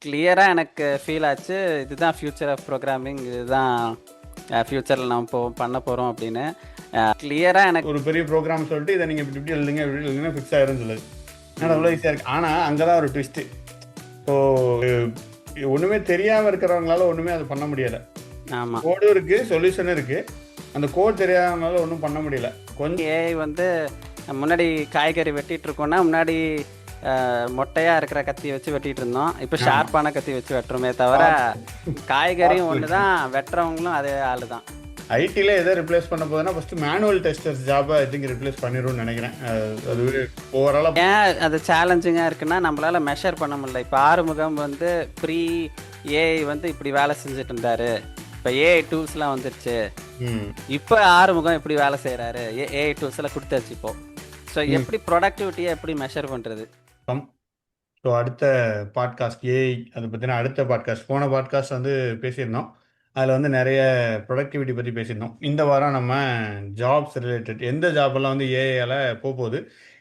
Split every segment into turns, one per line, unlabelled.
கிளியராக எனக்கு ஃபீல் ஆச்சு. இதுதான் ஃப்யூச்சர் ஆஃப் ப்ரோக்ராமிங், இதுதான் ஃப்யூச்சரில் நம்ம பண்ண போகிறோம் அப்படின்னு கிளியராக எனக்கு
ஒரு பெரிய ப்ரோக்ராம் சொல்லிட்டு இதை நீங்கள் இப்படி இப்படி எழுதுங்க இப்படி எழுதுங்க ஃபிக்ஸ் ஆகிரும் சொல்லுது. ஆனால் அவ்வளோ ஈஸியாக இருக்குது. ஆனால் அங்கே தான் ஒரு ட்விஸ்ட்டு. ஸோ ஒன்றுமே தெரியாமல் இருக்கிறவங்களால ஒன்றுமே அது பண்ண முடியலை.
ஆமாம்,
கோடும் இருக்குது, சொல்யூஷனும் இருக்குது. அந்த கோட் தெரியாதவங்களால ஒன்றும் பண்ண முடியல. கொஞ்சம்
ஏஐ வந்து முன்னாடி காய்கறி வெட்டிட்டு இருக்கோம்னா முன்னாடி மொட்டையாக இருக்கிற கத்தி வச்சு வெட்டிட்டு இருந்தோம். இப்போ ஷார்ப்பான கத்தி வச்சு வெட்டுறோமே தவிர காய்கறியும் ஒன்று தான், வெட்டுறவங்களும் அதே ஆள் தான்.
ஐடியில் எதை ரிப்ளேஸ் பண்ண போதுன்னா ஃபஸ்ட்டு மேனுவல் டெஸ்டர்ஸ் ஜாபை ஐ திங்க் ரிப்ளேஸ் பண்ணிடும்னு நினைக்கிறேன். அது ஓவராலாக
ஏன் அது சேலஞ்சிங்காக இருக்குன்னா நம்மளால் மெஷர் பண்ண முடியல. இப்போ ஆறுமுகம் வந்து ப்ரீ ஏஐ வந்து இப்படி வேலை செஞ்சுட்டு இருந்தாரு, இப்போ ஏஐ டூல்ஸ்லாம் வந்துருச்சு, இப்போ ஆறுமுகம் எப்படி வேலை செய்கிறாரு, ஏஐ டூல்ஸ்லாம் கொடுத்தாச்சு இப்போ. ஸோ எப்படி ப்ரொடக்டிவிட்டியை எப்படி மெஷர் பண்ணுறது?
ஸோ அடுத்த பாட்காஸ்ட் ஏஐ அதை பற்றின அடுத்த பாட்காஸ்ட், போன பாட்காஸ்ட் வந்து பேசியிருந்தோம். அதில் வந்து நிறைய ப்ரொடக்டிவிட்டி பற்றி பேசியிருந்தோம். இந்த வாரம் நம்ம ஜாப்ஸ் ரிலேட்டட் எந்த ஜாபெல்லாம் வந்து ஏஐயால் போகுது,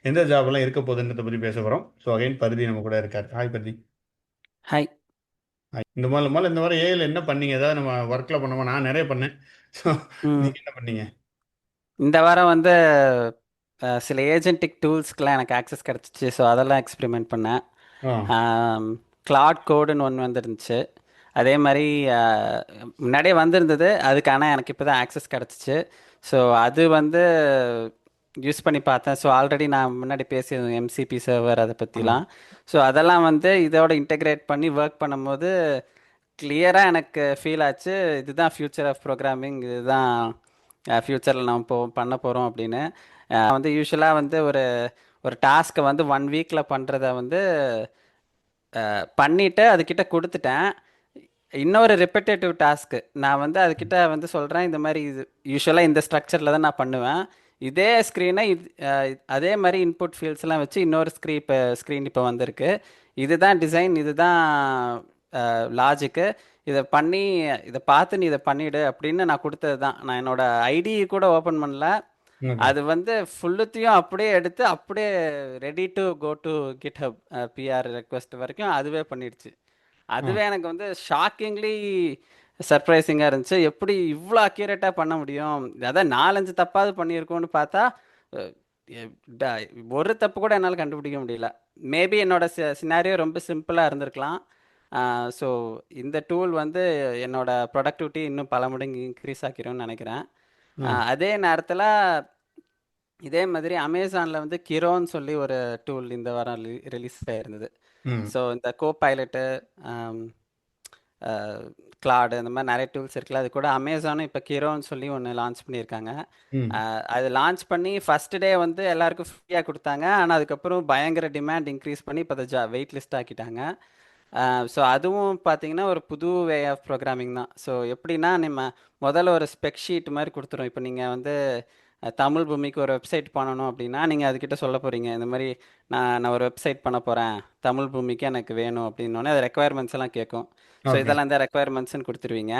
எந்த ஜாபெல்லாம் இருக்க போகுதுன்றதை பற்றி பேச போகிறோம். ஸோ அகைன் பருதி நம்ம கூட இருக்கார். ஹாய் பருதி.
ஹாய்.
இந்த வாரம் ஏஐல என்ன பண்ணீங்க? ஏதாவது நம்ம ஒர்க்கில் பண்ணோமா? நான் நிறைய பண்ணேன். ஸோ நீங்கள் என்ன பண்ணீங்க
இந்த வாரம் வந்து சில ஏஜென்டிக் டூல்ஸ்க்கெலாம் எனக்கு ஆக்சஸ் கிடச்சிச்சு. ஸோ அதெல்லாம் எக்ஸ்பெரிமெண்ட் பண்ணேன். கிளாட் கோடுன்னு ஒன்று வந்துருந்துச்சு. அதே மாதிரி முன்னாடியே வந்திருந்தது, அதுக்கான எனக்கு இப்போ தான் ஆக்சஸ் கிடச்சிச்சு. ஸோ அது வந்து யூஸ் பண்ணி பார்த்தேன். ஸோ ஆல்ரெடி நான் முன்னாடி பேசியிருந்தேன் எம்சிபி சர்வர் அதை பற்றிலாம். ஸோ அதெல்லாம் வந்து இதோட இன்டெகிரேட் பண்ணி ஒர்க் பண்ணும்போது கிளியராக எனக்கு ஃபீல் ஆச்சு, இதுதான் ஃப்யூச்சர் ஆஃப் ப்ரோக்ராமிங், இதுதான் ஃப்யூச்சரில் நம்ம பண்ண போகிறோம் அப்படின்னு. வந்து யூஸ்வலாக வந்து ஒரு ஒரு டாஸ்க்கை வந்து 1 வீக்கில் பண்ணுறத வந்து பண்ணிவிட்டு அதுக்கிட்ட கொடுத்துட்டேன். இன்னொரு ரிப்பட்டேட்டிவ் டாஸ்க்கு நான் வந்து அதுக்கிட்ட வந்து சொல்கிறேன், இந்த மாதிரி இது யூஸ்வலாக இந்த ஸ்ட்ரக்சரில் தான் நான் பண்ணுவேன், இதே ஸ்க்ரீனை அதே மாதிரி இன்புட் ஃபீல்ட்ஸ்லாம் வச்சு இன்னொரு ஸ்க்ரீன் இப்போ வந்திருக்கு, இதுதான் டிசைன், இதுதான் லாஜிக்கு, இதை பண்ணி இதை பார்த்து நீ இதை பண்ணிவிடு அப்படின்னு நான் கொடுத்தது தான். நான் என்னோடய ஐடி கூட ஓப்பன் பண்ணல. அது வந்து ஃபுல்லுத்தையும் அப்படியே எடுத்து அப்படியே ready to go to GitHub PR request வரைக்கும் அதுவே பண்ணிடுச்சு. அதுவே எனக்கு வந்து ஷாக்கிங்லி சர்ப்ரைசிங்காக இருந்துச்சு. எப்படி இவ்வளோ அக்யூரேட்டாக பண்ண முடியும்? அதான் 4-5 தப்பாவது பண்ணியிருக்கோன்னு பார்த்தா ஒரு தப்பு கூட என்னால் கண்டுபிடிக்க முடியல. மேபி என்னோட சினாரியோ ரொம்ப சிம்பிளாக இருந்திருக்கலாம். ஸோ இந்த டூல் வந்து என்னோட ப்ரொடக்டிவிட்டி இன்னும் பல மடங்கு இன்க்ரீஸ் ஆக்கிரும்னு நினைக்கிறேன். அதே நேரத்தில் இதே மாதிரி அமேசானில் வந்து கிரோன்னு சொல்லி ஒரு டூல் இந்த வாரம் ரிலீஸ் ஆயிருந்தது. ஸோ இந்த கோ பைலட்டு, கிளாடு, இந்த மாதிரி நிறைய டூல்ஸ் இருக்குல்ல, அது கூட அமேசானும் இப்போ கிரோன்னு சொல்லி ஒன்று லான்ச் பண்ணியிருக்காங்க. அது லான்ச் பண்ணி ஃபஸ்ட் டே வந்து எல்லாருக்கும் ஃப்ரீயாக கொடுத்தாங்க. ஆனால் அதுக்கப்புறம் பயங்கர டிமாண்ட் இன்க்ரீஸ் பண்ணி இப்போ அதை வெயிட் லிஸ்ட் ஆக்கிட்டாங்க. ஸோ அதுவும் பார்த்தீங்கன்னா ஒரு புது வே ஆஃப் ப்ரோக்ராமிங் தான். ஸோ எப்படின்னா நம்ம முதல்ல ஒரு ஸ்பெக் ஷீட் மாதிரி கொடுத்துரும். இப்போ நீங்கள் வந்து தமிழ் பூமிக்கு ஒரு வெப்சைட் பண்ணணும் அப்படின்னா நீங்கள் அதுக்கிட்ட சொல்ல போகிறீங்க, இந்த மாதிரி நான் ஒரு வெப்சைட் பண்ண போகிறேன், தமிழ் பூமிக்கு எனக்கு வேணும் அப்படின்னோடனே அது ரெக்குவயர்மெண்ட்ஸ் எல்லாம் கேட்கும். ஸோ இதெல்லாம் இந்த ரெக்குவயர்மெண்ட்ஸ்ன்னு கொடுத்துருவீங்க.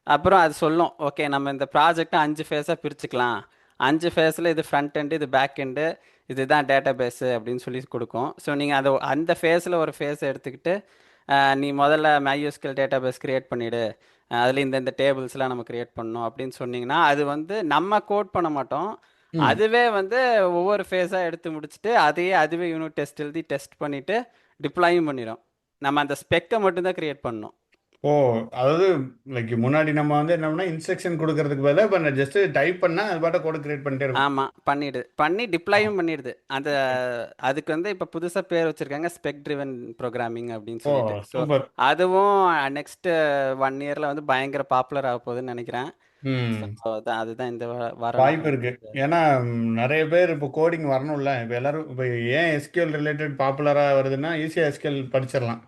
அப்புறம் அது சொல்லும், ஓகே நம்ம இந்த ப்ராஜெக்டை 5 ஃபேஸாக பிரிச்சுக்கலாம், 5 ஃபேஸில் இது ஃப்ரண்ட் எண்டு, இது பேக் எண்டு, இதுதான் டேட்டா பேஸு அப்படின்னு சொல்லி கொடுக்கும். ஸோ நீங்கள் அந்த ஃபேஸில் ஒரு ஃபேஸை எடுத்துக்கிட்டு நீ முதல்ல MySQL டேட்டா பேஸ் க்ரியேட் பண்ணிவிடு, அதில் இந்த டேபிள்ஸ்லாம் நம்ம க்ரியேட் பண்ணணும் அப்படின்னு சொன்னீங்கன்னா அது வந்து நம்ம கோட் பண்ண மாட்டோம், அதுவே வந்து ஒவ்வொரு ஃபேஸாக எடுத்து முடிச்சுட்டு அதுவே யூனிட் டெஸ்ட் எழுதி டெஸ்ட் பண்ணிவிட்டு டிப்ளாயும் பண்ணிடும். நம்ம அந்த ஸ்பெக்கை மட்டும்தான் க்ரியேட் பண்ணணும்.
ஓ, அதாவது லைக் முன்னாடி நம்ம வந்து என்ன பண்ணா இன்ஸ்ட்ரக்ஷன் கொடுக்கறதுக்கு பதிலாக இப்போ ஜஸ்ட் டைப் பண்ணால் அது பாட்ட கோட் கிரியேட் பண்ணிட்டே இருக்கும்.
ஆமாம், பண்ணி டிப்ளாயும் பண்ணிடுது. அதுக்கு வந்து இப்போ புதுசாக பேர் வச்சுருக்காங்க ஸ்பெக் ட்ரிவன் ப்ரோக்ராமிங் அப்படின்னு சொல்லிட்டு. ஸோ அதுவும் நெக்ஸ்ட் 1 இயரில் வந்து பயங்கர பாப்புலர் ஆக போகுதுன்னு நினைக்கிறேன். அதுதான் இந்த வாரம்
வாய்ப்பு இருக்கு. ஏன்னா நிறைய பேர் இப்போ கோடிங் வரணும்ல. இப்போ எல்லாரும் இப்போ ஏன் எஸ்கியூஎல் ரிலேட்டட் பாப்புலராக வருதுன்னா ஈஸியாக எஸ்கியூஎல் படிச்சிடலாம்.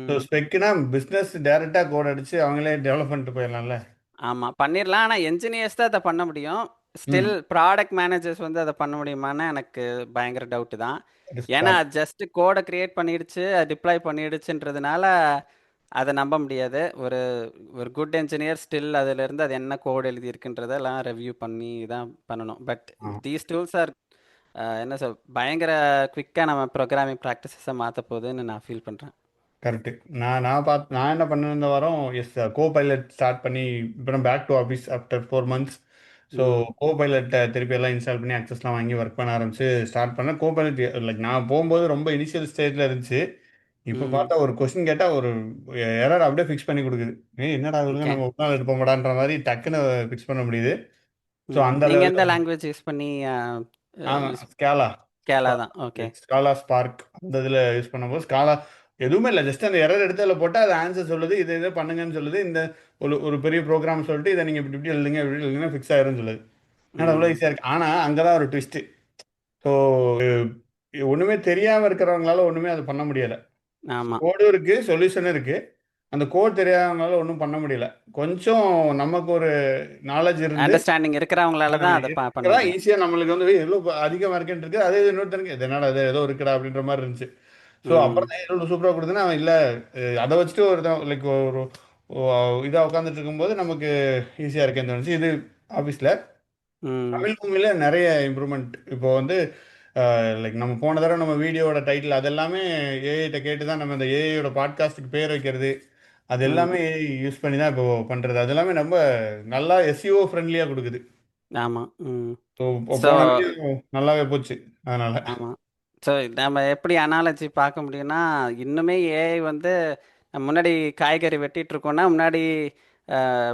ஸோ ஸ்பெக்குனா பிஸ்னஸ் டேரெக்டாக கோட் அடிச்சு அவங்களே டெவலப் பண்ணிட்டு போயிடலாம்ல.
ஆமாம், பண்ணிடலாம். ஆனால் என்ஜினியர்ஸ் தான் அதை பண்ண முடியும். ஸ்டில் ப்ராடக்ட் மேனேஜர்ஸ் வந்து அதை பண்ண முடியுமான்னு எனக்கு பயங்கர டவுட்டு தான். ஏன்னா ஜஸ்ட் கோடை க்ரியேட் பண்ணிடுச்சு, அது டிப்ளாய் பண்ணிடுச்சுன்றதுனால அதை நம்ப முடியாது. ஒரு ஒரு குட் என்ஜினியர் ஸ்டில் அதிலிருந்து அது என்ன கோட் எழுதியிருக்குன்றதெல்லாம் ரிவ்யூ பண்ணி தான் பண்ணணும். பட் தீஸ் டூல்ஸ் ஆர் என்ன பயங்கர குவிக்காக நம்ம ப்ரோக்ராமிங் ப்ராக்டிசஸை மாற்ற போகுதுன்னு நான் ஃபீல் பண்ணுறேன்.
கரெக்ட். நான் என்ன பண்ணேன் இந்த வாரம், எஸ் கோ பைலட் ஸ்டார்ட் பண்ணி இப்போ நான் back to office after 4 months. So
hmm.
கோ பைலட்டை திருப்பி எல்லாம் இன்ஸ்டால் பண்ணி அக்சஸ்லாம் வாங்கி ஒர்க் பண்ண ஆரம்பிச்சு ஸ்டார்ட் பண்ணேன். கோ பைலட் லைக் நான் போகும்போது ரொம்ப இனிஷியல் ஸ்டேஜில் இருந்துச்சு. இப்போ
ம்.
பார்த்தா ஒரு கொஸ்டின் கேட்டால் ஒரு எரர் அப்படியே ஃபிக்ஸ் பண்ணி கொடுக்குது. என்னடா இவங்க
ஓகே.
நம்ம ஒரு நாள் எடுப்போம்டான்ற மாதிரி டக்குன்னு ஃபிக்ஸ் பண்ண முடியுது. ஸோ
ம்.
அந்த
நீங்க எந்த
லெவலில்
லாங்குவேஜ் யூஸ் பண்ணி
ஆமாம்,
யூஸ்
ஸ்கேலா.
கேலா தான். ஓகே.
ஸ்காலா ஸ்பார்க் அந்த இதில் யூஸ் பண்ணும்போது ஸ்காலா எதுவுமே இல்லை, ஜஸ்ட் அந்த எரர் எடுத்து அதில் போட்டால் அது ஆன்சர் சொல்லுது, இதை பண்ணுங்கன்னு சொல்லுது. இந்த ஒரு பெரிய ப்ரோக்ராம் சொல்லிட்டு இதை நீங்கள் இப்படி இப்படி எழுதுங்க, இப்படி இப்படி எழுதுங்க ஃபிக்ஸ் ஆயிரும்னு சொல்லுது. என்னடா அவ்வளோ
ம்.
ஈஸியாக இருக்குது. ஆனால் அங்கே தான் ஒரு ட்விஸ்ட்டு. ஸோ ஒன்றுமே தெரியாமல் இருக்கிறவங்களால ஒன்றுமே அது பண்ண முடியலை.
ஆமா.
கோடும் இருக்குது, சொல்யூஷனும் இருக்குது. அந்த கோட் தெரியாதவங்களால ஒன்றும் பண்ண முடியல. கொஞ்சம் நமக்கு ஒரு நாலேஜ் இருந்து
அண்டர்ஸ்டாண்டிங் இருக்கிறவங்களால தான் அதை பண்ண
இருக்கிறதா
முடியும்.
ஈஸியா நம்மளுக்கு வந்து எவ்வளோ அதிகமா இருக்குன்னு இருக்கு. அதே இன்னொருத்தனுக்கு இது என்னடா இது ஏதோ இருக்குடா அப்படின்ற மாதிரி இருந்துச்சு. ஸோ
ம்.
அப்புறம் தான் எவ்வளோ சூப்பராக கொடுத்துன்னா அவன் இல்லை, அதை வச்சுட்டு ஒரு லைக் ஒரு இதாக உட்காந்துட்டு இருக்கும்போது நமக்கு ஈஸியாக இருக்கேன்னு தோணுச்சு. இது ஆஃபீஸில்
ம்.
தமிழ் மூவில நிறைய இம்ப்ரூவ்மெண்ட். இப்போ வந்து லைக் நம்ம போன தடவை நம்ம வீடியோட டைட்டில் அதெல்லாமே ஏஐட்ட கேட்டு தான் நம்ம இந்த ஏஐயோட பாட்காஸ்ட்டுக்கு பேர் வைக்கிறது. அது
ம்.
எல்லாமே ஏஐ யூஸ் பண்ணி தான் இப்போ பண்ணுறது. அது எல்லாமே ரொம்ப நல்லா எஸ்இஓ ஃப்ரெண்ட்லியாக கொடுக்குது.
ஆமா. ம்.
ஸோ
ஸோ
போன வீடியோ நல்லாவே போச்சு அதனால.
ஆமா. ஸோ நம்ம எப்படி அனாலஜி பார்க்க முடியும்னா, இன்னுமே ஏஐ வந்து முன்னாடி காய்கறி வெட்டிட்டு இருக்கோம்னா, முன்னாடி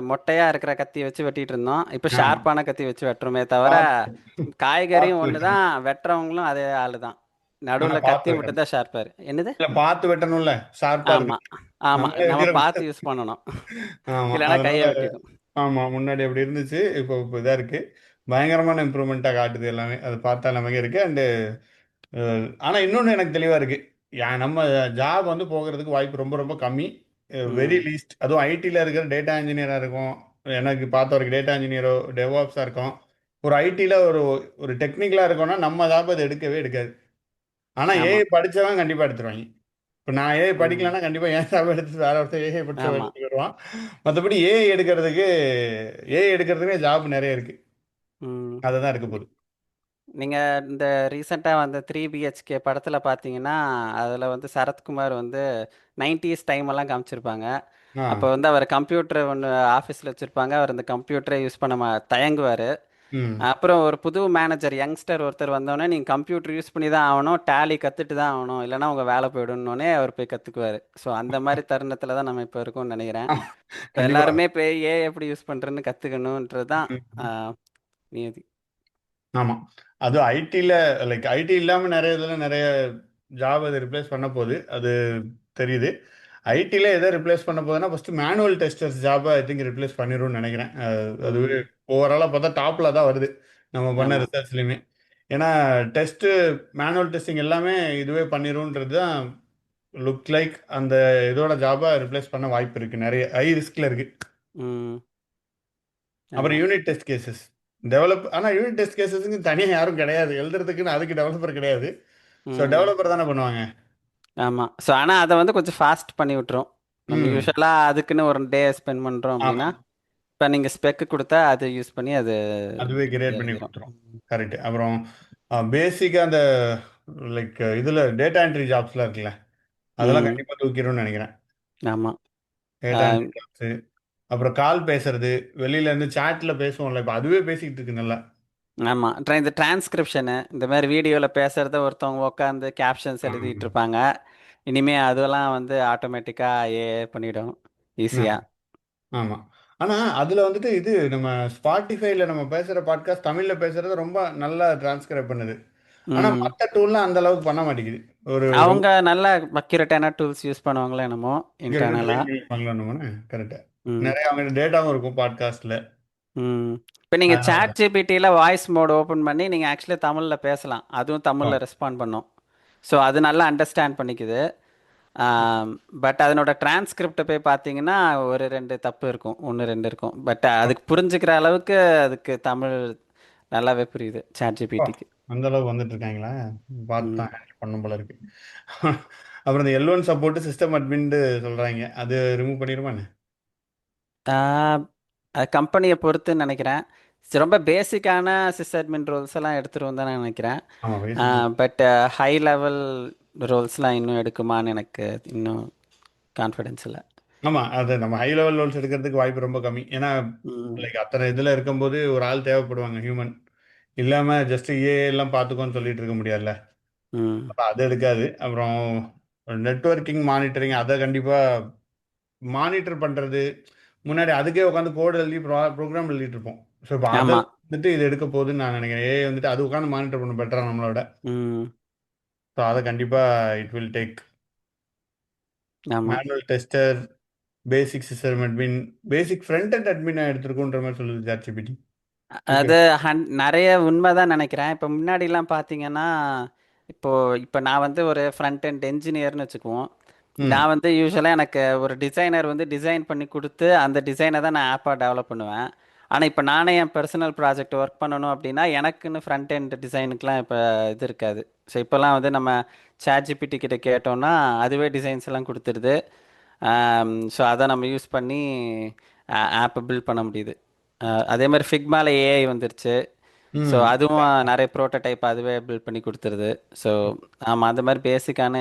மொட்டையா இருக்கிற கத்தி வச்சு வெட்டிட்டு இருந்தோம். இப்போ
ஆமா,
ஷார்ப்பான கத்தி வச்சு வெட்டுறோமே தவிர,
பார்த்து
காய்கறியும்
பார்த்து
ஒன்று
வெட்டணும்.
தான், வெட்டுறவங்களும் அதே ஆளு தான்.
ஆனா
நடுவில் கத்தி
பார்த்து
மட்டும்
வெட்டணும்.
தான் ஷார்ப்பாரு. என்னது?
இல்ல பார்த்து வெட்டணும்ல, ஷார்ப்பா
ஆமா.
இருக்கு.
ஆமா.
நம்மளே
நம்ம
வெட்டிடக்கூடாது.
பார்த்து யூஸ் பண்ணணும்.
ஆமா,
இல்லைன்னா
அதனால
கையை வெட்டிடும்.
ஆமா, முன்னாடி அப்படி இருந்துச்சு. இப்போ இதா இருக்கு. பயங்கரமான இம்ப்ரூவ்மெண்ட்டாக காட்டுது எல்லாமே. அது பார்த்தா நமக்கு இருக்கு. அண்டு ஆனா இன்னொன்னு எனக்கு தெளிவா இருக்கு. நம்ம ஜாப் வந்து போகிறதுக்கு வாய்ப்பு ரொம்ப ரொம்ப கம்மி. வெரி
ம்.
லீஸ்ட். அதுவும் ஐடில இருக்கிற டேட்டா இன்ஜினியரா இருக்கும். எனக்கு பார்த்த வரைக்கும் டேட்டா இன்ஜினியரோ டெவாப்ஸா இருக்கும். ஒரு ஐடில ஒரு ஒரு டெக்னிக்கலா இருக்கோம்னா நம்ம ஜாப் அது எடுக்கவே எடுக்காது. ஆனா
ஆமா.
ஏஐ படிச்சவன் கண்டிப்பா எடுத்துருவாங்க. இப்போ நான் ஏஐ
ம்.
படிக்கலன்னா கண்டிப்பா என் ஜாப் எடுத்துட்டு வேற ஒருத்தர் ஏஐ படிச்சவன்
ஆமா.
எடுத்துட்டு வருவான். மற்றபடி ஏஐ எடுக்கிறதுக்கு ஜாப் நிறைய இருக்கு.
ம்.
அதை தான் இருக்க போகுது.
நீங்க இந்த ரீசெண்டா வந்த 3 BHK படத்துல பார்த்தீங்கன்னா, அதுல வந்து சரத்குமார் வந்து 90s டைம் எல்லாம் காமிச்சிருப்பாங்க.
ஆ.
அப்போ வந்து அவர் கம்ப்யூட்டர் ஒண்ணு ஆஃபீஸ்ல வச்சிருப்பாங்க. அவர் அந்த கம்ப்யூட்டரே யூஸ் பண்ண தயங்குவாரு.
ம்.
அப்புறம் ஒரு புது மேனேஜர் யங்ஸ்டர் ஒருத்தர் வந்தோடனே, நீங்க கம்ப்யூட்டர் யூஸ் பண்ணி தான் ஆகணும், டேலி கத்துட்டு தான் ஆகணும், இல்லைன்னா உங்க வேலை போயிடும்னோடனே அவர் போய் கத்துக்குவாரு. ஸோ அந்த மாதிரி தருணத்துல தான் நம்ம இப்போ இருக்கோம்னு நினைக்கிறேன். இப்போ
கண்டிப்பா.
எல்லாருமே போய் எப்படி யூஸ் பண்றேன்னு கத்துக்கணுன்றது தான் நியதி.
ஆமா. அதுவும் ஐடில லைக் ஐடி இல்லாம நெறைய இதுல நெறைய ஜாப் அது ரிப்ளேஸ் பண்ண போது. அது தெரியுது. ஐடில எத ரிப்ளேஸ் பண்ண போதுன்னா, ஃபர்ஸ்ட் மேனுவல் டெஸ்டர்ஸ் ஜாப ஐ திங்க் ரிப்ளேஸ் பண்ணிரும்னு நெனைக்கிறேன். அதுவே
ம்.
ஓவராலா பார்த்தா டாப்ல தான் வருது. நம்ம பண்ண
ஆமா.
ரிசர்ச்லயுமே. ஏன்னா டெஸ்ட் மேனுவல் டெஸ்டிங் எல்லாமே இதுவே பண்ணிரும்ன்றது தான் லுக் லைக் அந்த இதோட ஜாப ரிப்ளேஸ் பண்ண வாய்ப்பு இருக்கு. நெறைய ஹை ரிஸ்க்ல இருக்கு.
ம்.
அப்புறம்
ஆமா.
Unit test cases. ஆனா யூனிட் டெஸ்ட் கேசஸ்க்கு தனியா யாரும் கிடையாது. எழுதுறதுக்குன்னு அதுக்கு டெவலப்பர் கிடையாது. ஸோ
ம்.
டெவலப்பர் தானே பண்ணுவாங்க.
ஆமா. ஸோ ஆனா அத வந்து கொஞ்சம் ஃபாஸ்ட் பண்ணி விட்டுரும். நம்ம
ம்.
யூசுவலா அதுக்குன்னு ஒரு டே ஸ்பெண்ட் பண்றோம்
ஆமா.
அப்படின்னா, இப்ப நீங்க ஸ்பெக் குடுத்தா அத யூஸ் பண்ணி அது
அதுவே கிரியேட் பண்ணி
எழுதிரும்.
குடுத்துரும். கரெக்ட். அப்புறம் பேசிக்கா அந்த லைக் இதுல டேட்டா என்ட்ரி ஜாப்ஸ்லாம் இருக்குல்ல. அதெல்லாம்
ம்.
கண்டிப்பா தூக்கிரும்னு நெனைக்கிறேன்.
ஆமா.
டேட்டா
அ
என்ட்ரி ஜாப்ஸ். அப்புறம் கால் பேசுறது, வெளியில இருந்து சாட்ல பேசுவோம்ல. இப்ப அதுவே பேசிக்கிட்டு இருக்கு நல்லா.
ஆமா. இந்த டிரான்ஸ்கிரிப்ஷனு இந்த மாரி வீடியோல பேசுறத ஒருத்தவங்க உட்காந்து கேப்ஷன்ஸ் எழுதிட்டு
ஆ.
இருப்பாங்க. இனிமே அதெல்லாம் வந்து ஆட்டோமேட்டிக்கா ஏஐ பண்ணிடும் ஈஸியா.
ஆமா. ஆமா. ஆனா, அதுல வந்துட்டு இது நம்ம Spotifyல நம்ம பேசுற பாட்காஸ்ட் தமிழ்ல பேசுறத ரொம்ப நல்லா டிரான்ஸ்கிரைப் பண்ணுது. ஆனா,
ம்.
மத்த டூல்லாம் அந்த அளவுக்கு பண்ண மாட்டேங்குது. ஒரு ரொம்ப
அவங்க நல்ல அக்யூரேட்டான டூல்ஸ் யூஸ் பண்ணுவாங்களோ என்னமோ
இங்க 2
இன்டர்னலா.
ட்ரெயின் பண்ணியிருப்பாங்களோ என்னமோன்னு. கரெக்ட்டா.
ம்.
நெறைய அவங்க டேட்டாவும் இருக்கும் பாட்காஸ்ட்ல.
ம். இப்ப நீங்க
அதனால
சாட் ஜிபிடில வாய்ஸ் மோட் ஓபன் பண்ணி நீங்க ஆக்சுவலி தமிழ்ல பேசலாம். அதுவும்
ஆ.
தமிழ்ல ரெஸ்பாண்ட் பண்ணும். ஸோ அது நல்லா அண்டர்ஸ்டாண்ட் பண்ணிக்குது. பட் அதனோட டிரான்ஸ்கிரிப்ட் போய் பார்த்தீங்கன்னா ஒரு 2 தப்பு இருக்கும். 1, 2 இருக்கும். பட் அதுக்கு புரிஞ்சுக்கிற அளவுக்கு அதுக்கு தமிழ் நல்லாவே புரியுது சாட்
அப்பா!
ஜிபிடிக்கு.
அந்த அளவுக்கு வந்துட்டு இருக்காங்களா? பார்த்து
ம்.
தான் ஹேண்டில் பண்ணணும் போல இருக்கு. அப்புறம் இந்த எல்1 சப்போர்ட் சிஸ்டம் அட்மின்ட்டு சொல்றாய்ங்க. அது ரிமூவ் பண்ணிருமா என்ன?
அது கம்பெனியை பொறுத்துன்னு நினைக்கிறேன். ரொம்ப பேசிக்கான சிஸ்அட்மின் ரோல்ஸ் எல்லாம் எடுத்துருவோம் தான் நான் நினைக்கிறேன்.
ஆமா, பேசிக்
பட் ஹை லெவல் ரோல்ஸ்லாம் இன்னும் எடுக்குமான்னு எனக்கு இன்னும் கான்ஃபிடன்ஸ் இல்ல.
ஆமா. அது நம்ம ஹை லெவல் ரோல்ஸ் எடுக்கிறதுக்கு வாய்ப்பு ரொம்ப கம்மி. ஏன்னா,
ம்.
லைக் அத்தனை இதுல இருக்கும்போது ஒரு ஆள் தேவைப்படுவாங்க ஹியூமன். இல்லாம ஜஸ்ட் ஏஐ எல்லாம் பார்த்துக்கோன்னு சொல்லிட்டு இருக்க முடியாதுல்ல.
ம்.
அப்ப அது எடுக்காது. அப்புறம் நெட்வொர்க்கிங் மானிட்டரிங் அத கண்டிப்பா மானிட்டர் பண்றது. முன்னாடி அதுக்கே உட்காந்து கோட் எழுதி ப்ரோகிராம் எழுதிட்டு இருப்போம். ஸோ இப்போ அத
ஆமா.
வந்துட்டு இது எடுக்க போகுதுன்னு நான் நினைக்கிறேன். ஏஐ வந்துட்டு அது உட்காந்து மானிட்டர் பண்ணும் பெட்டரா நம்மளோட.
ம்.
ஸோ அத கண்டிப்பா இட் வில் டேக்.
ஆமா.
Manual tester, basic system admin, basic front and admin எடுத்துருக்குன்ற மாதிரி சொல்லுது சாட்ஜிபிடி. ஓகே.
அது நெறைய உண்மைதான் நெனைக்கிறேன். இப்ப முன்னாடிலாம் பார்த்தீங்கன்னா, இப்போ இப்ப நான் வந்து ஒரு ஃப்ரண்ட் எண்ட் என்ஜினியர்னு வச்சுக்குவோம்.
ம்.
நான் வந்து யூசுவலா எனக்கு ஒரு டிசைனர் வந்து டிசைன் பண்ணி குடுத்து, அந்த டிசைன தான் நான் ஆப்பா டெவலப் பண்ணுவேன். ஆனா, இப்ப நானே என் பெர்சனல் ப்ராஜெக்ட் ஒர்க் பண்ணணும் அப்டின்னா, எனக்குன்னு ஃப்ரண்ட் எண்ட் டிசைனுக்குலாம் இப்ப இது இருக்காது. ஸோ இப்பலாம் வந்து நம்ம ChatGPT கிட்ட கேட்டோம்னா, அதுவே டிசைன்ஸ் எல்லாம் குடுத்துருது. ஸோ அத நம்ம யூஸ் பண்ணி ஆப் பில்ட் பண்ண முடியுது. அதே மாரி ஃபிக்மால ஏஐ வந்துருச்சு. ஸோ
ம்.
அதுவும் நெறைய ப்ரோட்டோடைப் அதுவே பில்ட் பண்ணி குடுத்துருது. ஸோ ஆமா, அந்த மாரி பேசிக்கான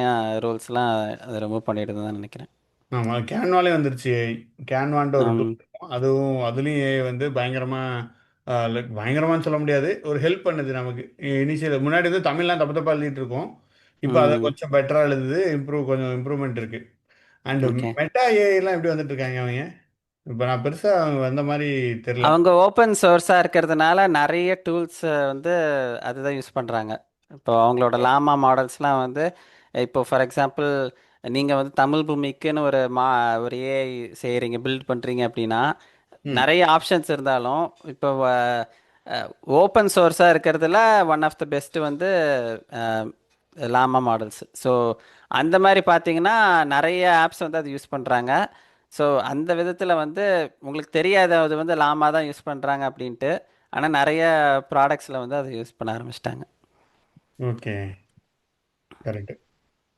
ரூல்ஸ்லாம் அது ரிமூவ் பண்ணிடுதுன்னு தான் நெனைக்கிறேன்.
ஆமா. கேன்வாலே வந்துருச்சு ஏஐ. கேன்வான்ட்டு ஒரு
ம்.
டூல் இருக்கும். அதுவும் அதுலயும் ஏஐ வந்து பயங்கரமா லைக் பயங்கரமான்னு சொல்ல முடியாது. ஒரு ஹெல்ப் பண்ணுது நமக்கு. இனிஷியல் முன்னாடி வந்து தமிழ்லாம் தப்பு தப்பா எழுதிட்டு இருக்கோம். இப்ப அத
ம்.
கொஞ்சம் பெட்டரா எழுதுது. கொஞ்சம் இம்ப்ரூவ்மெண்ட் இருக்கு. And
okay.
மெட்டா ஏஐலாம் எப்படி வந்துட்டு இருக்காங்க அவங்க? இப்ப நான் பெருசா அவங்க வந்த மாரி தெரியல.
அவங்க ஓப்பன் சோர்ஸா இருக்கிறதுனால நெறைய டூல்ஸ் வந்து அதுதான் யூஸ் பண்றாங்க. இப்போ அவங்களோட லாமா மாடல்ஸ்லாம் வந்து இப்போ ஃபார் எக்ஸாம்பிள் நீங்க வந்து தமிழ் பூமிக்குன்னு ஒரு ஏஐ செய்றீங்க, பில்ட் பண்றீங்க அப்படின்னா,
ம்.
நெறைய ஆப்ஷன்ஸ் இருந்தாலும் இப்போ ஓப்பன் சோர்ஸா இருக்கிறதுல ஒன் ஆஃப் த பெஸ்ட் வந்து லாமா மாடல்ஸ். ஸோ அந்த மாதிரி பார்த்தீங்கன்னா நிறைய ஆப்ஸ் வந்து அது யூஸ் பண்ணுறாங்க. ஸோ அந்த விதத்தில் வந்து உங்களுக்கு தெரியாத அது வந்து லாமா தான் யூஸ் பண்ணுறாங்க அப்படின்ட்டு. ஆனால் நிறைய ப்ராடக்ட்ஸில் வந்து அதை யூஸ் பண்ண ஆரம்பிச்சிட்டாங்க.
ஓகே. கரெக்ட்.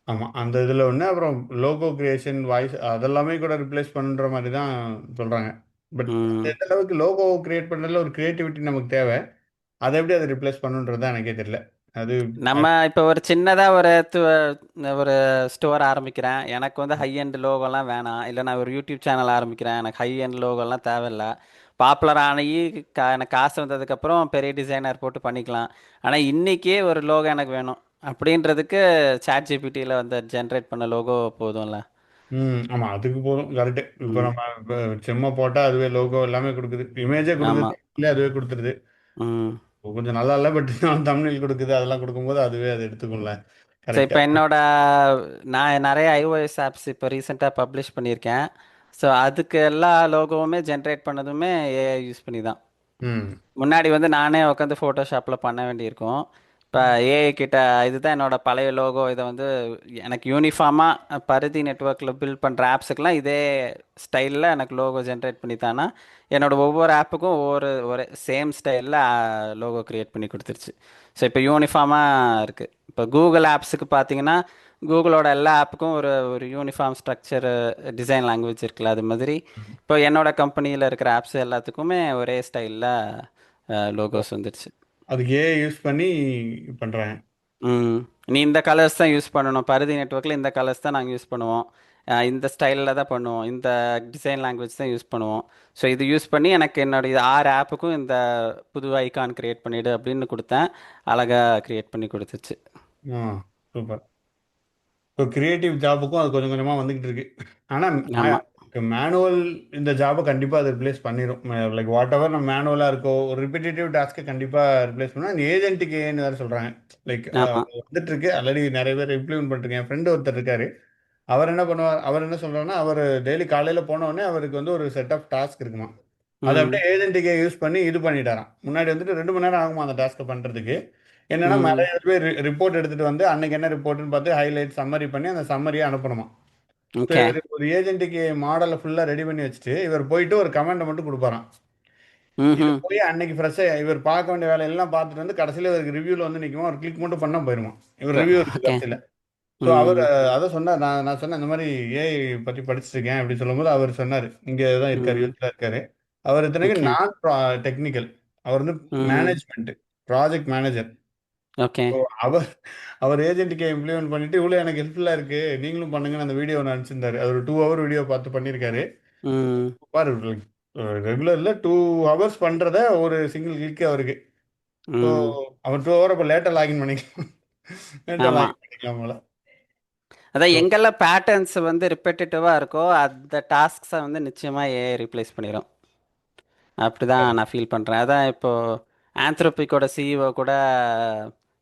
ஆமா. அந்த இதுல ஒண்ணு. அப்புறம் லோகோ கிரியேஷன், வாய்ஸ் அதெல்லாமே கூட ரிப்ளேஸ் பண்ற மாரி தான் சொல்றாங்க. பட் அது
ம்.
எந்த அளவுக்கு லோகோ கிரியேட் பண்றதுல ஒரு கிரியேட்டிவிட்டி நமக்கு தேவை. அத எப்படி அத ரிப்ளேஸ் பண்ணுன்றது தான் எனக்கே தெரியல. அது
நம்ம இப்போ ஒரு சின்னதாக ஒரு ஸ்டோர் ஆரம்பிக்கிறேன். எனக்கு வந்து ஹை எண்ட் லோகோலாம் வேணாம். இல்லை நான் ஒரு யூடியூப் சேனல் ஆரம்பிக்கிறேன். எனக்கு ஹை எண்ட் லோகோலாம் தேவையில்ல. பாப்புலர் ஆகி எனக்கு காசு வந்ததுக்கப்புறம் பெரிய டிசைனர் போட்டு பண்ணிக்கலாம். ஆனால் இன்றைக்கே ஒரு லோகோ எனக்கு வேணும் அப்படின்றதுக்கு சாட் ஜிபிடியில் வந்து ஜென்ரேட் பண்ண லோகோ போதும்ல.
ஆமா. அதுக்கு போதும். கரெக்ட். இப்ப
ம்.
நம்ம சிம்ம போட்டா அதுவே லோகோ எல்லாமே குடுக்குது. இமேஜே குடுக்குது.
ஆமாம்.
இல்ல அதுவே குடுத்துருது.
ம்.
கொஞ்சம் நல்லா இல்ல. பட் தம்ப்நெயில் குடுக்குது. அதெல்லாம் குடுக்கும்போது அதுவே அத எடுத்துக்கும்ல.
So
correct.
இப்போ நான் நிறைய iOS ஆப்ஸ் இப்போ ரீசெண்டாக பப்ளிஷ் பண்ணியிருக்கேன். ஸோ அதுக்கு எல்லா லோகோவுமே ஜென்ரேட் பண்ணதுமே ஏஐ யூஸ் பண்ணி தான்.
ம்.
முன்னாடி வந்து நானே உட்காந்து ஃபோட்டோஷாப்பில் பண்ண வேண்டியிருக்கும். இப்போ ஏஐ கிட்ட இதுதான் என்னோட பழைய லோகோ, இதை வந்து எனக்கு யூனிஃபார்மாக பருதி நெட்ஒர்க்கில் பில்ட் பண்ணுற ஆப்ஸுக்கெல்லாம் இதே ஸ்டைலில் எனக்கு லோகோ ஜென்ரேட் பண்ணி தானா என்னோட ஒவ்வொரு ஆப்புக்கும் ஒரே சேம் ஸ்டைலில் லோகோ க்ரியேட் பண்ணி கொடுத்துருச்சு. ஸோ இப்போ யூனிஃபார்மாக இருக்குது. இப்போ கூகுள் ஆப்ஸுக்கு பார்த்தீங்கன்னா கூகுளோட எல்லா ஆப்புக்கும் ஒரு ஒரு யூனிஃபார்ம் ஸ்ட்ரக்சர் டிசைன் லாங்குவேஜ் இருக்குல்ல, அது மாதிரி இப்போ என்னோட கம்பெனியில் இருக்கிற ஆப்ஸ் எல்லாத்துக்குமே ஒரே ஸ்டைலில் லோகோஸ் வந்துடுச்சு.
அதுக்கு ஏஐ யூஸ் பண்ணி பண்றாங்க.
ம். நீ இந்த கலர்ஸ் தான் யூஸ் பண்ணணும், பருதி நெட்ஒர்க்கில் இந்த கலர்ஸ் தான் நாங்கள் யூஸ் பண்ணுவோம், இந்த ஸ்டைலில் தான் பண்ணுவோம், இந்த டிசைன் லாங்குவேஜ் தான் யூஸ் பண்ணுவோம். ஸோ இது யூஸ் பண்ணி எனக்கு என்னுடைய 6 ஆப்புக்கும் இந்த புது ஐகான் கிரியேட் பண்ணிவிடு அப்படின்னு கொடுத்தேன். அழகாக கிரியேட் பண்ணி கொடுத்துச்சு.
ஆ சூப்பர். இப்போ கிரியேட்டிவ் ஜாபுக்கும் அது கொஞ்சம் கொஞ்சமா வந்துகிட்டு இருக்கு. ஆனா
ஆமாம்.
மேனுவல் இந்த ஜாபை கண்டிப்பா அது ரிப்ளேஸ் பண்ணிரும். லைக் வாட் எவர் நம்ம மேனுவலா இருக்கோ ஒரு ரிப்பிட்டேட்டிவ் டாஸ்க்கை கண்டிப்பா ரிப்ளேஸ் பண்ணும். அந்த ஏஜென்ட்டுக்கு ஏன்னு வேற சொல்றாங்க. லைக்
ஆமாம்.
வந்துட்டு இருக்கு. ஆல்ரெடி நிறைய பேர் இம்ப்ளிமெண்ட் பண்ணிருக்கேன். என் ஃப்ரெண்டு ஒருத்தர் இருக்காரு. அவர் என்ன பண்ணுவார், அவர் என்ன சொல்றாருன்னா, அவர் டெய்லி காலையில போன உடனே அவருக்கு வந்து ஒரு செட் ஆஃப் டாஸ்க் இருக்குமா. அதை
ம்.
அப்படியே ஏஜென்ட்டுக்கே யூஸ் பண்ணி இது பண்ணிட்டாராம். முன்னாடி வந்துட்டு 2 மணி நேரம் ஆகுமா அந்த டாஸ்க்கை பண்றதுக்கு. என்னன்னா
ம்.
நிறைய பேர் ரிப்போர்ட் எடுத்துட்டு வந்து அன்னைக்கு என்ன ரிப்போர்ட்னு பார்த்து ஹைலைட் சம்மரி பண்ணி அந்த சம்மரியை அனுப்பணுமா. So
okay.
இவர் ஒரு ஏஜென்ட்டுக்கு மாடலை ஃபுல்லாக ரெடி பண்ணி வச்சுட்டு இவர் போயிட்டு ஒரு கமெண்டை மட்டும் கொடுப்பாராம். இது
ம்.
போய் அன்னைக்கு ஃப்ரெஷ்ஷாக இவர் பார்க்க வேண்டிய வேலையெல்லாம் பார்த்துட்டு வந்து கடைசியில் இவருக்கு ரிவ்யூவில் வந்து நிற்குமா, ஒரு கிளிக் மட்டும் பண்ணால் போயிருமா. இவர் ரிவ்யூ இருக்கு
ஓகே.
கடைசியில். ஸோ அவர்
ம்.
அதை சொன்னார். நான் சொன்னேன் இந்த மாதிரி ஏஐ பற்றி படிச்சிருக்கேன் அப்படின்னு சொல்லும்போது அவர் சொன்னார், இங்கே தான் இருக்கார்,
ம்.
யூஎஸ்ல இருக்காரு. அவர் இத்தனைக்கும்
ஓகே.
நான் டெக்னிக்கல். அவர் வந்து
ம்.
Management, project manager.
Okay.
So அவர் அவர் ஏஜென்ட்டுக்கு இம்ப்ளிமெண்ட் பண்ணிட்டு இவ்வளோ எனக்கு ஹெல்ப்ஃபுல்லாக இருக்கு நீங்களும் பண்ணுங்கன்னு அந்த வீடியோ ஒன்று அனுப்பிச்சிருந்தாரு. அது ஒரு 2 ஹவர் வீடியோ பார்த்து பண்ணியிருக்காரு.
ம்.
பாரு ரெகுலரில் 2 ஹவர்ஸ் பண்ணுறத ஒரு சிங்கிள் கிளிக் அவருக்கு. ஸோ
ம்.
அவன் 2 ஹவர் அப்போ லேட்டாக லாகின் பண்ணிக்கலாம். லேட்டாக
ஆமா.
லாகின் பண்ணிக்கலாம் போல.
அதான்
ஸோ
எங்கெல்லாம் பேட்டர்ன்ஸ் வந்து ரிப்பீட்டேட்டிவா இருக்கோ அந்த டாஸ்க்ஸை வந்து நிச்சயமா ஏஐ ரீப்ளேஸ் பண்ணிடும். அப்படிதான் நான் ஃபீல் பண்றேன். அதான் இப்போ ஆந்த்ரோபிக்கோட சிஇஓ கூட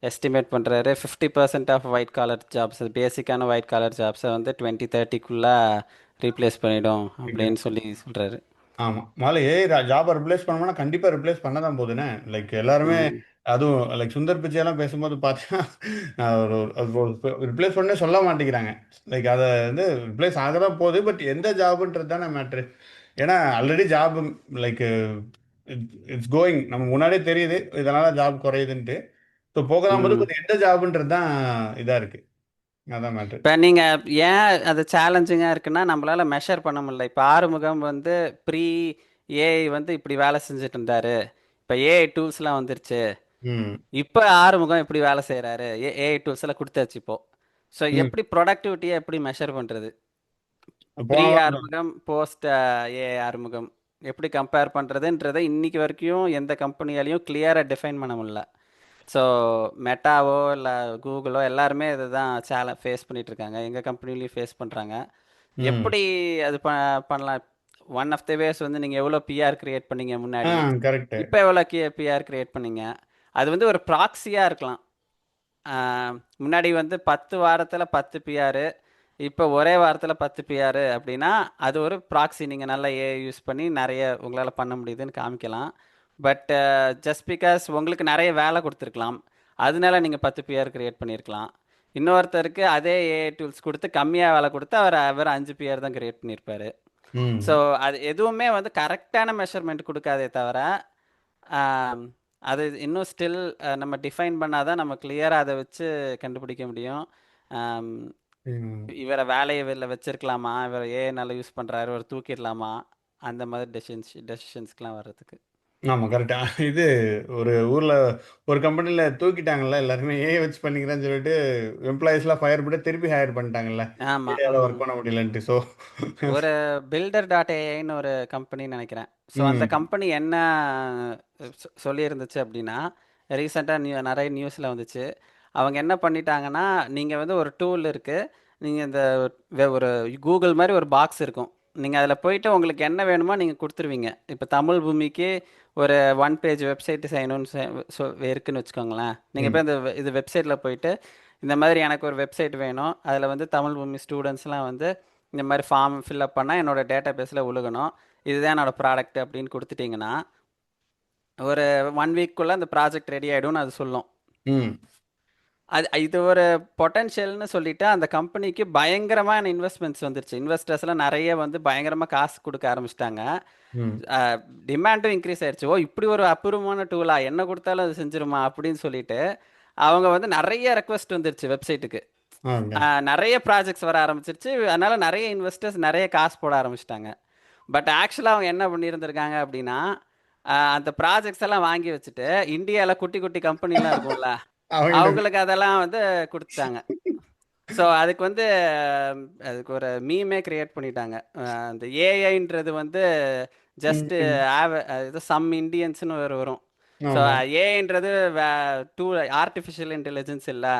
எஸ்டிமேட் பண்றாரு 50% ஆஃப் ஒயிட் காலர் ஜாப்ஸ், பேசிக்கான ஒயிட் காலர் ஜாப்ஸை வந்து 2030க்குள்ள ரீப்ளேஸ் பண்ணிடும் அப்படின்னு சொல்லி சொல்றாரு.
ஆமாம், முதல்ல ஏஐ ஜாபை ரிப்ளேஸ் பண்ணோம்னா கண்டிப்பாக ரிப்ளேஸ் பண்ண தான் போகுதுண்ணே. லைக் எல்லாருமே
ம்.
அதுவும் லைக் சுந்தர் பிச்சையெல்லாம் பேசும்போது பார்த்தீங்கன்னா ரிப்ளேஸ் பண்ணே சொல்ல மாட்டேங்கிறாங்க. லைக் அதை வந்து ரிப்ளேஸ் ஆக தான் போகுது, பட் எந்த ஜாபுன்றது தானே மேட்ரு. ஏன்னா already job like it's going, நம்ம முன்னாடியே தெரியுது இதனால் ஜாப் குறையுதுன்ட்டு. ஸோ போக தான் போது,
ம்.
பட் எந்த ஜாபுன்றது தான் இதாக இருக்குது. அதான் மேட்ரு.
இப்போ நீங்கள் ஏன் அது சேலஞ்சிங்காக இருக்குன்னா நம்மளால மெஷர் பண்ண முடியல. இப்போ ஆறுமுகம் வந்து ப்ரீ ஏஐ வந்து இப்படி வேலை செஞ்சுட்டு இருந்தாரு. இப்போ ஏஐ டூல்ஸ்லாம் வந்துருச்சு.
ம்.
இப்போ ஆறுமுகம் எப்படி வேலை செய்கிறாரு, ஏஐ டூல்ஸ் எல்லாம் கொடுத்தாச்சு இப்போ. ஸோ
ம்.
எப்படி ப்ரொடக்டிவிட்டியை எப்படி மெஷர் பண்ணுறது? ப்ரீ
போன வாரம்
ஆறுமுகம் போஸ்ட் ஏஐ ஆறுமுகம் எப்படி கம்பேர் பண்ணுறதுன்றதை இன்னைக்கு வரைக்கும் எந்த கம்பெனியாலையும் கிளியராக டிஃபைன் பண்ண முடியல. ஸோ மெட்டாவோ இல்லை கூகுளோ எல்லாருமே இதை தான் ஃபேஸ் பண்ணிட்டு இருக்காங்க. எங்கள் கம்பெனிலையும் ஃபேஸ் பண்ணுறாங்க.
ம்.
எப்படி அது பண்ணலாம்? ஒன் ஆஃப் த வேஸ் வந்து நீங்கள் எவ்வளோ பிஆர் கிரியேட் பண்ணீங்க
ஆ,
முன்னாடி,
கரெக்டு.
இப்போ எவ்வளோ பிஆர் கிரியேட் பண்ணீங்க? அது வந்து ஒரு ப்ராக்ஸியாக இருக்கலாம். முன்னாடி வந்து 10 வாரத்தில் 10 பிஆர், இப்போ ஒரே வாரத்தில் 10 பிஆர் அப்படின்னா அது ஒரு ப்ராக்ஸி. நீங்கள் நல்லா ஏஐ யூஸ் பண்ணி நிறைய உங்களால் பண்ண முடியுதுன்னு காமிக்கலாம். பட் ஜஸ்ட் பிகாஸ் உங்களுக்கு நிறைய வேலை கொடுத்துருக்கலாம், அதனால நீங்கள் 10 பிஆர் கிரியேட் பண்ணியிருக்கலாம். இன்னொருத்தருக்கு அதே ஏஐ டூல்ஸ் கொடுத்து கம்மியாக வேலை கொடுத்து அவர் 5 பிஆர் தான் கிரியேட் பண்ணியிருப்பாரு. ஸோ
ம்.
அது எதுவுமே வந்து கரெக்டான மெஷர்மெண்ட் கொடுக்காதே தவிர, ஆம், அது இன்னும் ஸ்டில் நம்ம டிஃபைன் பண்ணாதான் நம்ம கிளியராக அதை வச்சு கண்டுபிடிக்க முடியும். ஆம்,
ம்.
இவரை வேலையை வெளில வச்சிருக்கலாமா, இவர் ஏன் நல்லா யூஸ் பண்ணுறாரு, இவர் தூக்கிடலாமா, அந்த மாதிரி டெசிஷன்ஸ்க்கெலாம் வர்றதுக்கு.
ஆமாம், கரெக்டா. இது ஒரு ஊரில் ஒரு கம்பெனியில் தூக்கிட்டாங்கல்ல, எல்லாருமே ஏஐ வச்சு பண்ணிக்கிறேன்னு சொல்லிட்டு எம்ப்ளாயீஸ்லாம் ஃபயர் பண்ணி திருப்பி ஹையர் பண்ணிட்டாங்கல்ல.
ஆமாம்.
ஏஐயால் ஒர்க் பண்ண முடியலன்ட்டு. ஸோ
ஒரு பில்டர்.ஏஐன்னு ஒரு கம்பெனின்னு நினைக்கிறேன். ஸோ அந்த
ம்.
கம்பெனி என்ன சொல்லியிருந்துச்சு அப்படின்னா, ரீசெண்டாக நிறைய நியூஸில் வந்துச்சு. அவங்க என்ன பண்ணிட்டாங்கன்னா, நீங்கள் வந்து ஒரு டூல் இருக்குது, நீங்கள் இந்த ஒரு கூகுள் மாதிரி ஒரு பாக்ஸ் இருக்கும். நீங்கள் அதில் போயிட்டு உங்களுக்கு என்ன வேணுமோ நீங்கள் கொடுத்துருவீங்க. இப்போ தமிழ் பூமிக்கு ஒரு 1 பேஜ் வெப்சைட் செய்யணும்னு இருக்குன்னு வச்சுக்கோங்களேன். நீங்கள்
ம்.
போய் இந்த இது வெப்சைட்டில் போயிட்டு இந்த மாதிரி எனக்கு ஒரு வெப்சைட் வேணும், அதில் வந்து தமிழ் பூமி ஸ்டூடெண்ட்ஸ்லாம் வந்து இந்த மாதிரி ஃபார்ம் ஃபில்அப் பண்ணால் என்னோட டேட்டா பேஸில் உழுகணும், இதுதான் என்னோட ப்ராடக்ட் அப்படின்னு கொடுத்துட்டிங்கன்னா ஒரு 1 வீக்குள்ளே அந்த ப்ராஜெக்ட் ரெடி ஆகிடும்னு அது சொல்லும்.
ம்.
இது ஒரு பொட்டன்ஷியல்னு சொல்லிட்டு அந்த கம்பெனிக்கு பயங்கரமான இன்வெஸ்ட்மெண்ட்ஸ் வந்துருச்சு. இன்வெஸ்டர்ஸ்லாம் நிறைய வந்து பயங்கரமாக காசு கொடுக்க ஆரம்பிச்சிட்டாங்க.
ம்.
டிமாண்டும் இன்க்ரீஸ் ஆயிடுச்சு. ஓ, இப்படி ஒரு அபூர்வமான டூலா, என்ன கொடுத்தாலும் அது செஞ்சிருமா அப்படின்னு சொல்லிட்டு அவங்க வந்து நிறைய ரெக்வஸ்ட் வந்துருச்சு வெப்சைட்டுக்கு.
ஓகே.
நிறைய ப்ராஜெக்ட்ஸ் வர ஆரம்பிச்சிருச்சு. அதனால நிறைய இன்வெஸ்டர்ஸ் நிறைய காசு போட ஆரம்பிச்சிட்டாங்க. பட் ஆக்சுவலாக அவங்க என்ன பண்ணியிருந்திருக்காங்க அப்படின்னா, அந்த ப்ராஜெக்ட்ஸ் எல்லாம் வாங்கி வச்சுட்டு இந்தியாவில் குட்டி குட்டி கம்பெனிலாம் இருக்கும்ல,
அவங்கள்ட்ட
அவங்களுக்கு அதெல்லாம் வந்து கொடுத்துட்டாங்க. ஸோ அதுக்கு வந்து அதுக்கு ஒரு மீமே கிரியேட் பண்ணிட்டாங்க. அந்த ஏஐன்றது வந்து ஜஸ்ட்
ம்.
இது சம் இண்டியன்ஸ்னு வரும். ஸோ
ஆமாம்.
ஏஐன்றது டூ ஆர்டிஃபிஷியல் இன்டெலிஜென்ஸ் இல்லை,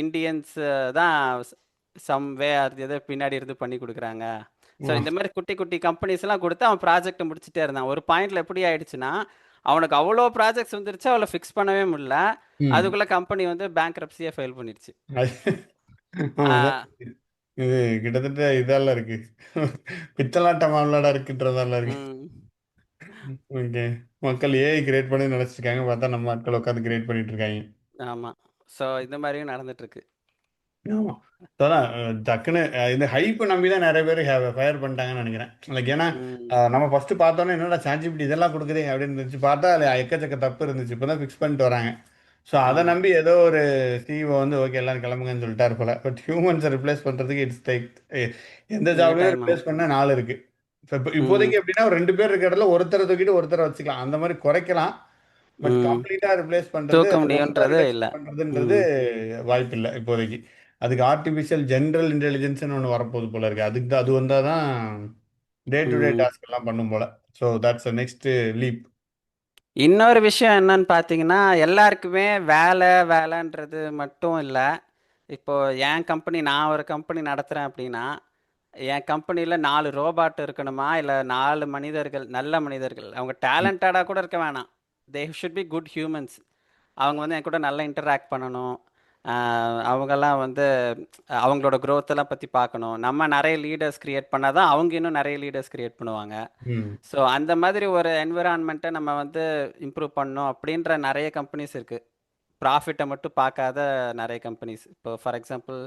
இண்டியன்ஸ் தான் சம் வே அது எதோ பின்னாடி இருந்து பண்ணி கொடுக்குறாங்க. ஸோ
ஆ.
இந்த மாதிரி குட்டி குட்டி கம்பெனிஸ்லாம் கொடுத்து அவன் ப்ராஜெக்டை முடிச்சுட்டே இருந்தான். ஒரு பாயிண்ட்ல எப்படி ஆயிடுச்சுன்னா, அவனுக்கு அவ்வளோ ப்ராஜெக்ட்ஸ் வந்துருச்சு, அவளை ஃபிக்ஸ் பண்ணவே முடியல.
ம்.
அதுக்குள்ள கம்பெனி வந்து பேங்க்ரப்சியே ஃபைல் பண்ணிடுச்சு.
அதான். இது கிட்டத்தட்ட இதெல்லாம் இருக்கு. பித்தலாட்டம் மாமலாடா இருக்குன்றதெல்லாம் இருக்கு.
ம்.
ஓகே. மக்கள் ஏஐ கிரியேட் பண்ணி நினைச்சிருக்காங்க, பார்த்தா நம்ம ஆட்கள் உட்காந்து கிரியேட் பண்ணிட்டு இருக்காங்க.
ஆமா. ஸோ இந்த மாதிரியும் நடந்துட்டு இருக்கு.
ஆமா. அதான் டக்குன்னு இந்த ஹைப்பை நம்பி தான் நிறைய பேர் ஃபயர் பண்ணிட்டாங்கன்னு நினைக்கிறேன். லைக் ஏன்னா
ம்.
நம்ம ஃபர்ஸ்ட் பார்த்தோன்னே என்னடா ChatGPT இதெல்லாம் கொடுக்குதே அப்படின்னு இருந்துச்சு. பார்த்தா அதில் எக்கச்சக்க தப்பு இருந்துச்சு. இப்போ தான் ஃபிக்ஸ் பண்ணிட்டு வராங்க. ஸோ அதை
ஆமா.
நம்பி ஏதோ ஒரு சிஇஓ வந்து ஓகே எல்லாரும் கிளம்புங்கன்னு சொல்லிட்டாரு போல. பட் ஹியூமன்ஸை ரிப்ளேஸ் பண்ணுறதுக்கு இட்ஸ் லைக் எந்த
கொஞ்சம்
ஜாப்லையும்
டைம் ஆகும்.
ரிப்ளேஸ் பண்ண 4 இப்போ
ம்.
இப்போதைக்கு எப்படின்னா ஒரு 2 பேர் இருக்கிற இடத்துல ஒருத்தரை தூக்கிட்டு ஒருத்தரை வச்சுக்கலாம். அந்த மாதிரி குறைக்கலாம். பட்
ம்.
கம்ப்ளீட்டா ரிப்ளேஸ் பண்றது,
தூக்க
ரொம்ப
முடியுன்றது
ரிடக்ஷன்
இல்ல.
பண்றதுன்றது
ம்.
வாய்ப்பில்ல இப்போதைக்கு. அதுக்கு ஆர்டிஃபிஷியல் ஜெனரல் இன்டெலிஜென்ஸ்னு ஒண்ணு வரப்போகுது போல இருக்கு. அதுக்கு தான் அது வந்தா தான் டே டு டே
ம்.
டாஸ்க் எல்லாம் பண்ணும் போல. So that's next leap.
இன்னொரு விஷயம் என்னன்னு பார்த்தீங்கன்னா, எல்லாருக்குமே வேலைன்றது மட்டும் இல்ல. இப்போ என் கம்பெனி நான் ஒரு கம்பெனி நடத்துறேன் அப்படின்னா, என் கம்பெனில 4 ரோபாட் இருக்கணுமா? இல்ல 4 மனிதர்கள், நல்ல மனிதர்கள். அவங்க டேலண்டடா கூட இருக்க வேணாம். They should be good humans. அவங்க வந்து என் கூட நல்லா இன்டராக்ட் பண்ணணும். அவங்கெல்லாம் வந்து அவங்களோட growth எல்லாம் பத்தி பார்க்கணும். நம்ம நெறைய லீடர்ஸ் கிரியேட் பண்ணா தான், அவங்க இன்னும் நெறைய லீடர்ஸ் கிரியேட் பண்ணுவாங்க.
ம்.
ஸோ அந்த மாதிரி ஒரு என்விரான்மெண்ட்டை நம்ம வந்து இம்ப்ரூவ் பண்ணணும் அப்படின்ற நிறைய கம்பெனிஸ் இருக்கு. ப்ராஃபிட்டை மட்டும் பார்க்காத நிறைய கம்பெனிஸ். இப்போ for example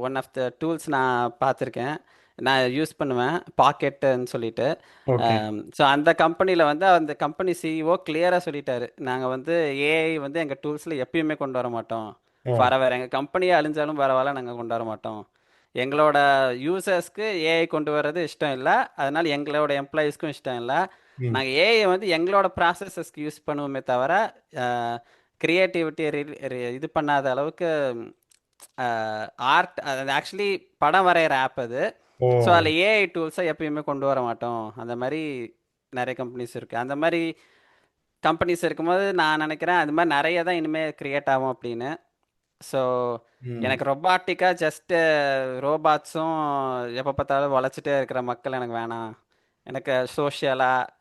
one of the tools நான் பார்த்துருக்கேன். நான் யூஸ் பண்ணுவேன் பாக்கெட்டுன்னு சொல்லிட்டு.
ஓகே.
ஸோ அந்த கம்பெனியில் வந்து அந்த கம்பெனி சிஇஓ கிளியராக சொல்லிட்டாரு, நாங்கள் வந்து ஏஐ வந்து எங்கள் டூல்ஸில் எப்பயுமே கொண்டு வர மாட்டோம்.
ஓ.
ஃபாரவர் எங்கள் கம்பெனியே அழிஞ்சாலும் பரவாயில்ல, நாங்கள் கொண்டு வர மாட்டோம். எங்களோட யூசர்ஸ்க்கு ஏஐ கொண்டு வர்றது இஷ்டம் இல்லை, அதனால எங்களோட எம்ப்ளாயீஸ்க்கும் இஷ்டம் இல்லை.
ம்.
நாங்கள் ஏஐ வந்து எங்களோட ப்ராசஸஸ்க்கு யூஸ் பண்ணுவோமே தவிர கிரியேட்டிவிட்டியை இது பண்ணாத அளவுக்கு. ஆர்ட் அது ஆக்சுவலி படம் வரைகிற ஆப் அது.
ஓ.
ஸோ அதில் ஏஐ டூல்ஸை எப்பயுமே கொண்டு வர மாட்டோம். அந்த மாதிரி நிறைய கம்பெனிஸ் இருக்குது. அந்த மாதிரி கம்பெனிஸ் இருக்கும்போது நான் நினைக்கிறேன் அது மாதிரி நிறைய தான் இனிமேல் கிரியேட் ஆகும் அப்படின்னு. ஸோ
ம்.
எனக்கு ரொபாட்டிக்காக ஜஸ்ட்டு ரோபாட்ஸும் எப்போ பார்த்தாலும் வளைச்சிட்டே இருக்கிற மக்கள் எனக்கு வேணாம். எனக்கு சோஷியலாக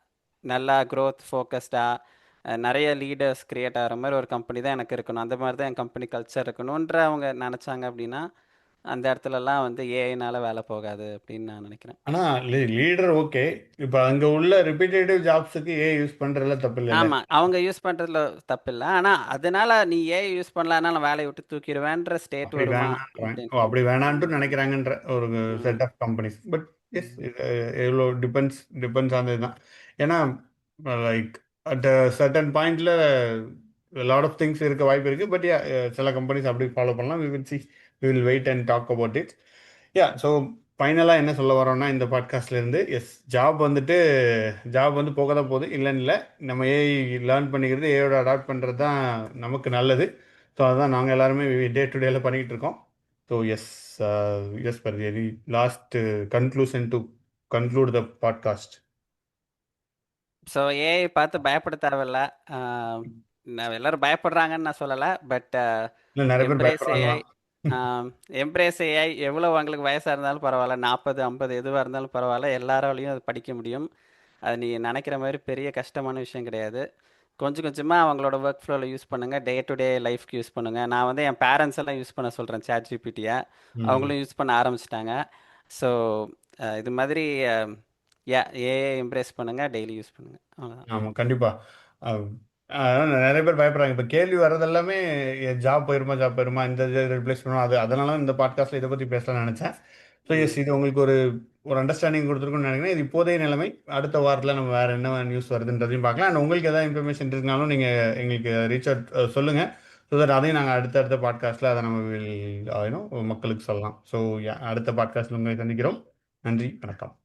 நல்லா growth ஃபோக்கஸ்டாக நிறைய லீடர்ஸ் கிரியேட் ஆகிற மாதிரி ஒரு கம்பெனி தான் எனக்கு இருக்கணும். அந்த மாதிரி தான் என் கம்பெனி கல்ச்சர் இருக்கணுன்ற அவங்க நினச்சாங்க அப்படின்னா, அந்த இடத்துலலாம் வந்து ஏஐனால வேலை போகாது அப்படின்னு நான் நினைக்கிறேன்.
ஆனா லீடர் ஓகே. இப்ப அங்க உள்ள ரிப்பீட்டேட்டிவ் ஜாப்ஸுக்கு ஏ யூஸ் பண்றதுல தப்பு இல்லைல்ல?
ஆமா. அவங்க யூஸ் பண்றதுல தப்பில்ல. ஆனா, அதனால நீ ஏன் யூஸ் பண்ணலன்னா நான் வேலைய விட்டு தூக்கிருவேன்ற ஸ்டேட்
அப்படி
வருமா?
வேணான்றாங்க.
அப்படின்னு.
ஓ, அப்படி வேணான்ட்டு நினைக்கிறாங்கன்ற ஒரு
hmm.
Set of companies. But yes,
hmm.
எவ்வளோ டிபெண்ட்ஸ் டிபெண்ட்ஸ் ஆன் இதுதான். ஏன்னா லைக் அட் சர்டன் பாயிண்ட்ல லாட் ஆஃப் திங்ஸ் இருக்க வாய்ப்பு இருக்கு. பட் சில கம்பெனிஸ் அப்படி ஃபாலோ பண்ணலாம். We will see, we will wait and talk about it. So ஃபைனலாக என்ன சொல்ல வரோம்னா இந்த பாட்காஸ்ட்ல இருந்து, எஸ், ஜாப் வந்து போக தான் போகுது, இல்லைன்னு இல்லை. நம்ம ஏஐ லேர்ன் பண்ணிக்கிறது, ஏஐயோட அடாப்ட் பண்ணுறது தான் நமக்கு நல்லது. ஸோ அதுதான் நாங்கள் எல்லாருமே டே டு டேல பண்ணிக்கிட்டு இருக்கோம். So yes, as per any last conclusion to conclude the podcast.
So AI பார்த்து பயப்பட தேவையில்ல. ஆ, நான் எல்லாரும் பயப்படுறாங்கன்னு நான் சொல்லல. பட்
இல்லை, நிறைய பேர்
எம்ப்ரேஸ்
பயப்படுறாங்க
ஏஐ.
தான்.
Embrace AI. எவ்வளோ உங்களுக்கு வயசாக இருந்தாலும் பரவாயில்ல, 40, 50 எதுவாக இருந்தாலும் பரவாயில்ல, எல்லாராலையும் அது படிக்க முடியும். அது நீ நினைக்கிற மாதிரி பெரிய கஷ்டமான விஷயம் கிடையாது. கொஞ்சம் கொஞ்சமாக அவங்களோட ஒர்க் ஃப்ளோவில் யூஸ் பண்ணுங்கள். டே டு டே லைஃப்க்கு யூஸ் பண்ணுங்கள். நான் வந்து என் பேரண்ட்ஸ் எல்லாம் யூஸ் பண்ண சொல்கிறேன் சேட் ஜிபிடியை.
ம்.
அவங்களும் யூஸ் பண்ண ஆரம்பிச்சிட்டாங்க. ஸோ இது மாதிரி ஏஐ எம்ப்ரேஸ் பண்ணுங்கள், டெய்லி யூஸ் பண்ணுங்கள், அவ்வளோதான்.
ஆமாம், கண்டிப்பாக. அதான் நிறைய பேர் பயப்படுறாங்க. இப்போ கேள்வி வர்றது எல்லாமே ஜாப் போயிருமா, இந்த ரிப்ளேஸ் பண்ணுவோம், அதனால இந்த பாட்காஸ்ட்டில் இதை பற்றி பேசலாம்னு நினச்சேன். ஸோ எஸ்,
ம்.
இது உங்களுக்கு ஒரு ஒரு அண்டர்ஸ்டாண்டிங் கொடுத்துருக்குன்னு நினைக்கிறேன். இது இப்போதைய நிலைமை. அடுத்த வாரத்தில் நம்ம வேறு என்ன நியூஸ் வருதுன்றதையும் பார்க்கலாம். அண்ட் உங்களுக்கு எதாவது இன்ஃபர்மேஷன் இருக்குனாலும் நீங்கள் எங்களுக்கு ரீச் அவுட் சொல்லுங்கள். ஸோ தட் அதையும் நாங்கள் அடுத்தடுத்த பாட்காஸ்ட்டில் அதை நம்ம மக்களுக்கு சொல்லலாம். ஸோ அடுத்த பாட்காஸ்ட்டில் உங்களை சந்திக்கிறோம். நன்றி, வணக்கம்.